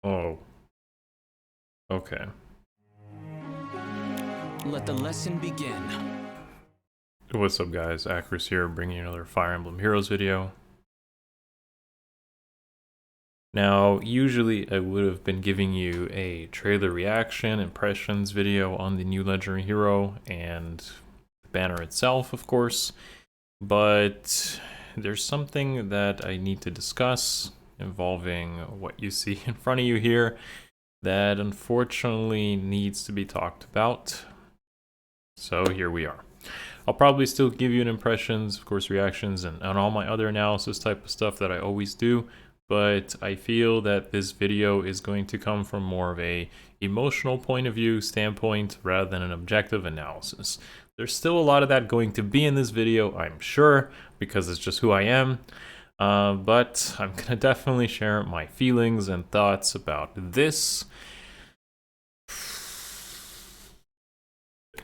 Oh, okay. Let the lesson begin. What's up, guys? Akariss here, bringing you another Fire Emblem Heroes video. Now, usually I would have been giving you a trailer reaction, impressions video on the new legendary hero and the banner itself, of course, but there's something that I need to discuss involving what you see in front of you here that unfortunately needs to be talked about. So here we are. I'll probably still give you an impressions, of course, reactions, and all my other analysis type of stuff that I always do, but I feel that this video is going to come from more of a emotional point of view standpoint rather than an objective analysis. There's still a lot of that going to be in this video, I'm sure, because it's just who I am, but I'm going to definitely share my feelings and thoughts about this.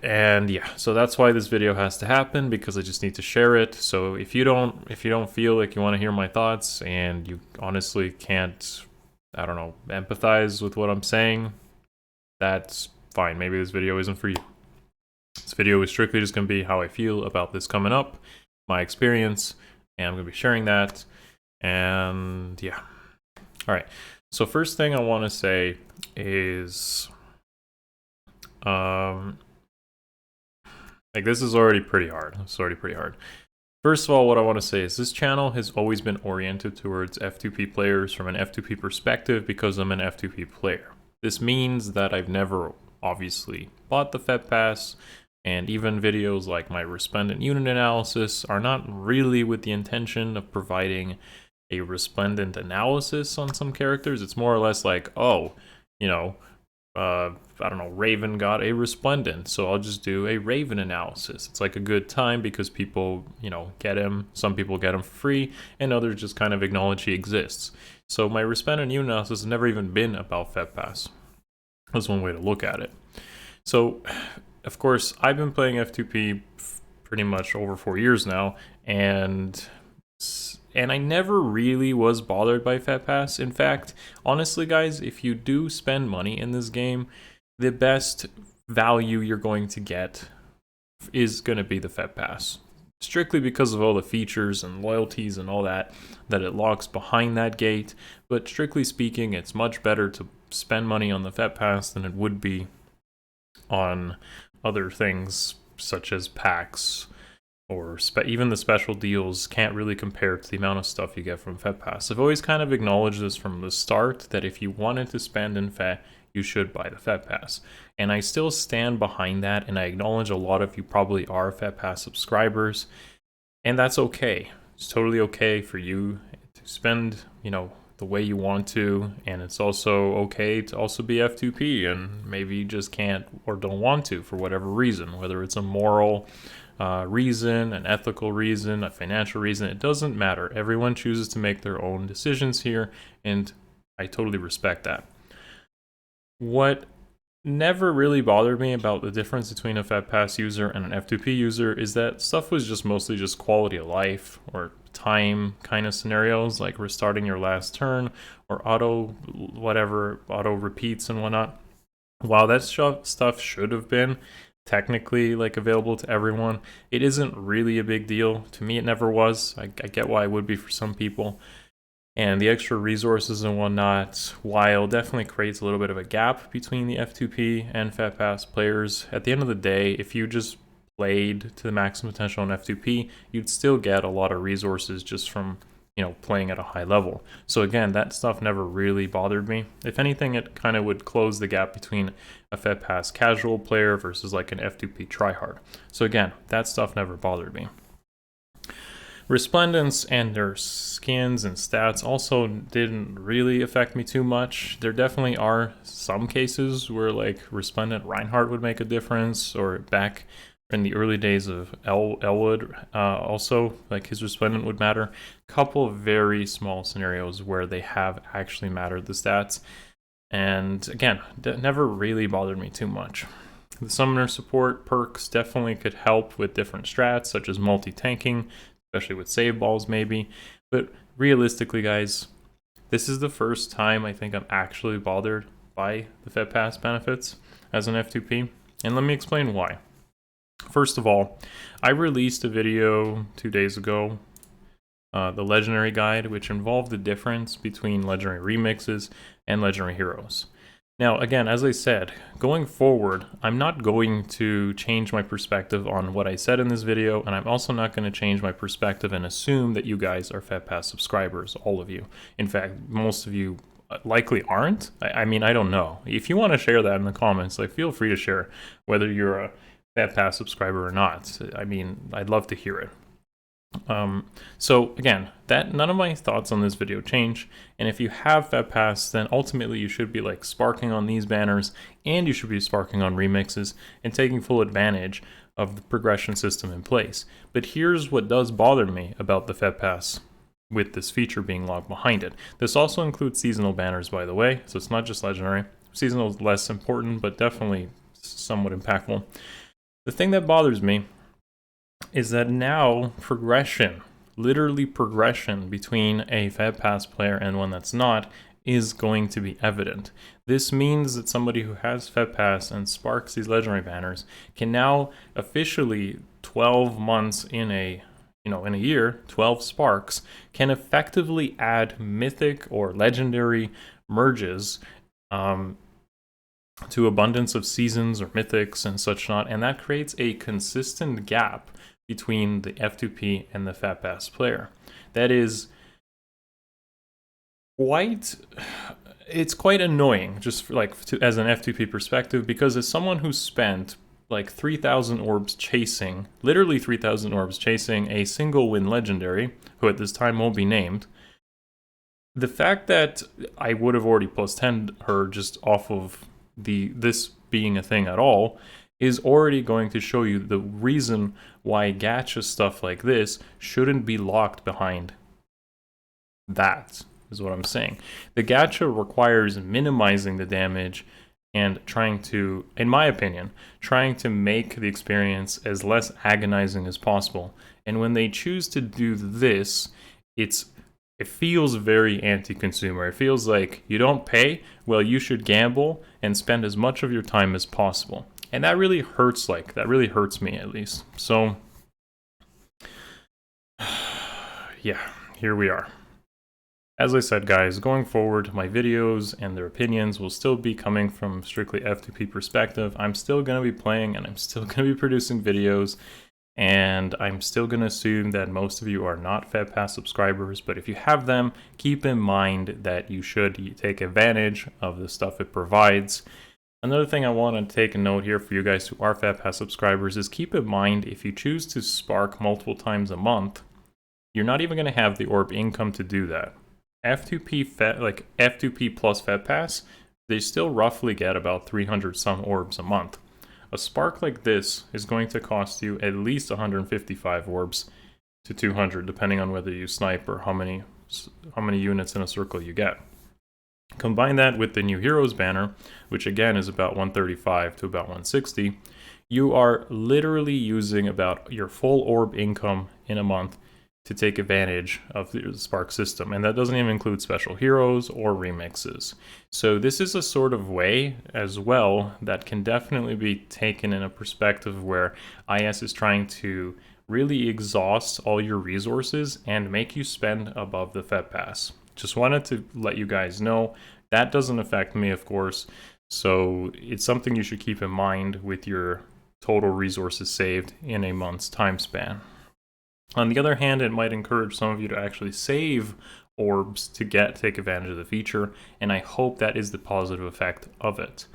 And yeah, so that's why this video has to happen, because I just need to share it. So if you don't feel like you want to hear my thoughts and you honestly can't, I don't know, empathize with what I'm saying, that's fine. Maybe this video isn't for you. This video is strictly just going to be how I feel about this coming up, my experience, and I'm going to be sharing that. And yeah. All right. So first thing I want to say is like, this is already pretty hard. It's already pretty hard. First of all, what I want to say is this channel has always been oriented towards F2P players from an F2P perspective because I'm an F2P player. This means that I've never obviously bought the FEH Pass, and even videos like my Resplendent unit analysis are not really with the intention of providing a Resplendent analysis on some characters. It's more or less like, oh, you know, I don't know, Raven got a Resplendent, so I'll just do a Raven analysis. It's like a good time because people, you know, get him. Some people get him for free, and others just kind of acknowledge he exists. So my Resplendent unit analysis has never even been about FEH Pass. That's one way to look at it. So, of course, I've been playing F2P pretty much over 4 years now, and I never really was bothered by FEH Pass. In fact, honestly, guys, if you do spend money in this game, the best value you're going to get is going to be the FEH Pass. Strictly because of all the features and loyalties and all that it locks behind that gate. But strictly speaking, it's much better to spend money on the FEH Pass than it would be on other things such as packs, or even the special deals can't really compare to the amount of stuff you get from FEH Pass. I've always kind of acknowledged this from the start, that if you wanted to spend in FEH, you should buy the FEH Pass. And I still stand behind that, and I acknowledge a lot of you probably are FEH Pass subscribers, and that's okay. It's totally okay for you to spend, you know, the way you want to, and it's also okay to also be F2P and maybe you just can't or don't want to for whatever reason, whether it's a moral reason, an ethical reason, a financial reason. It doesn't matter. Everyone chooses to make their own decisions here, and I totally respect that. What never really bothered me about the difference between a FEH Pass user and an F2P user is that stuff was just mostly just quality of life or time kind of scenarios, like restarting your last turn or auto repeats and whatnot. While that stuff should have been technically like available to everyone, it isn't really a big deal. To me, it never was. I get why it would be for some people. And the extra resources and whatnot, while definitely creates a little bit of a gap between the F2P and FEH Pass players, at the end of the day, if you just played to the maximum potential on F2P, you'd still get a lot of resources just from, you know, playing at a high level. So again, that stuff never really bothered me. If anything, it kind of would close the gap between a FEH Pass casual player versus like an F2P tryhard. So again, that stuff never bothered me. Resplendents and their skins and stats also didn't really affect me too much. There definitely are some cases where like Resplendent Reinhardt would make a difference, or back in the early days of Elwood, also like his Resplendent would matter. Couple of very small scenarios where they have actually mattered the stats, and again, never really bothered me too much. The summoner support perks definitely could help with different strats such as multi-tanking, especially with save balls maybe, but realistically, guys, This is the first time I think I'm actually bothered by the FEH Pass benefits as an F2P, and let me explain why. First of all, I released a video 2 days ago, the Legendary Guide, which involved the difference between Legendary Remixes and Legendary Heroes. Now, again, as I said, going forward, I'm not going to change my perspective on what I said in this video, and I'm also not going to change my perspective and assume that you guys are FEH Pass subscribers, all of you. In fact, most of you likely aren't. I mean, I don't know. If you want to share that in the comments, like, feel free to share whether you're a FEH Pass subscriber or not. I mean, I'd love to hear it. So again, that none of my thoughts on this video change, and if you have FEH Pass, then ultimately you should be like sparking on these banners, and you should be sparking on remixes and taking full advantage of the progression system in place. But here's what does bother me about the FEH Pass with this feature being logged behind it. This also includes seasonal banners, by the way, so it's not just legendary. Seasonal is less important, but definitely somewhat impactful. The thing that bothers me is that now progression, literally progression between a FEH Pass player and one that's not, is going to be evident. This means that somebody who has FEH Pass and sparks these legendary banners can now officially 12 months in a year, 12 sparks, can effectively add mythic or legendary merges to abundance of seasons or mythics and such not, and that creates a consistent gap between the F2P and the FEH Pass player. That is quite annoying, just as an F2P perspective, because as someone who spent like 3,000 orbs chasing, literally 3,000 orbs chasing a single win legendary, who at this time won't be named, the fact that I would have already plus 10'd her just off of this being a thing at all is already going to show you the reason why gacha stuff like this shouldn't be locked behind that, is what I'm saying. The gacha requires minimizing the damage and trying to, in my opinion, trying to make the experience as less agonizing as possible. And when they choose to do this, it feels very anti-consumer. It feels like you don't pay, well, you should gamble and spend as much of your time as possible. And that really hurts, that really hurts me at least. So, yeah, here we are. As I said, guys, going forward, my videos and their opinions will still be coming from strictly F2P perspective. I'm still going to be playing and I'm still going to be producing videos. And I'm still going to assume that most of you are not FEH Pass subscribers, but if you have them, keep in mind that you should take advantage of the stuff it provides. Another thing I want to take a note here for you guys who are FEH Pass subscribers is keep in mind if you choose to spark multiple times a month, you're not even going to have the orb income to do that. F2P plus FEH Pass, they still roughly get about 300 some orbs a month. A spark like this is going to cost you at least 155 orbs to 200, depending on whether you snipe or how many units in a circle you get. Combine that with the new Heroes banner, which again is about 135 to about 160, you are literally using about your full orb income in a month to take advantage of the Spark system, and that doesn't even include special heroes or remixes. So this is a sort of way as well that can definitely be taken in a perspective where IS is trying to really exhaust all your resources and make you spend above the FEH Pass. Just wanted to let you guys know. That doesn't affect me, of course, so it's something you should keep in mind with your total resources saved in a month's time span. On the other hand, it might encourage some of you to actually save orbs to take advantage of the feature, and I hope that is the positive effect of it.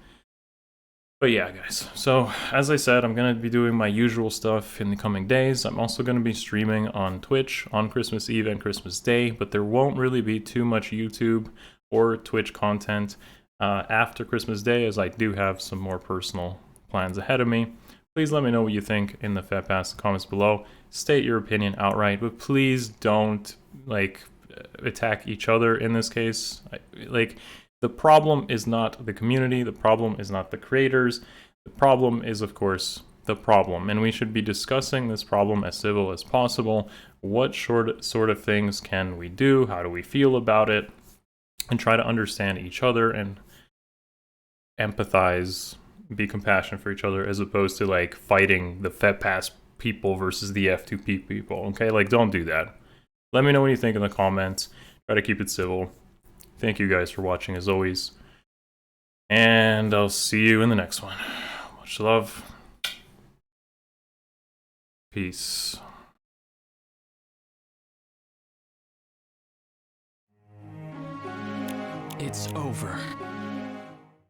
But yeah, guys, so as I said, I'm going to be doing my usual stuff in the coming days. I'm also going to be streaming on Twitch on Christmas Eve and Christmas Day, but there won't really be too much YouTube or Twitch content after Christmas Day, as I do have some more personal plans ahead of me. Please let me know what you think in the FEH Pass comments below. State your opinion outright, but please don't attack each other in this case. The problem is not the community, the problem is not the creators, the problem is, of course, the problem, and we should be discussing this problem as civil as possible. What sort of things can we do? How do we feel about it? and try to understand each other and empathize, be compassionate for each other, as opposed to like fighting the FEH Pass people versus the F2P people. Okay, like don't do that. Let me know what you think in the comments. Try to keep it civil. Thank you guys for watching as always, and I'll see you in the next one. Much love. Peace. It's over.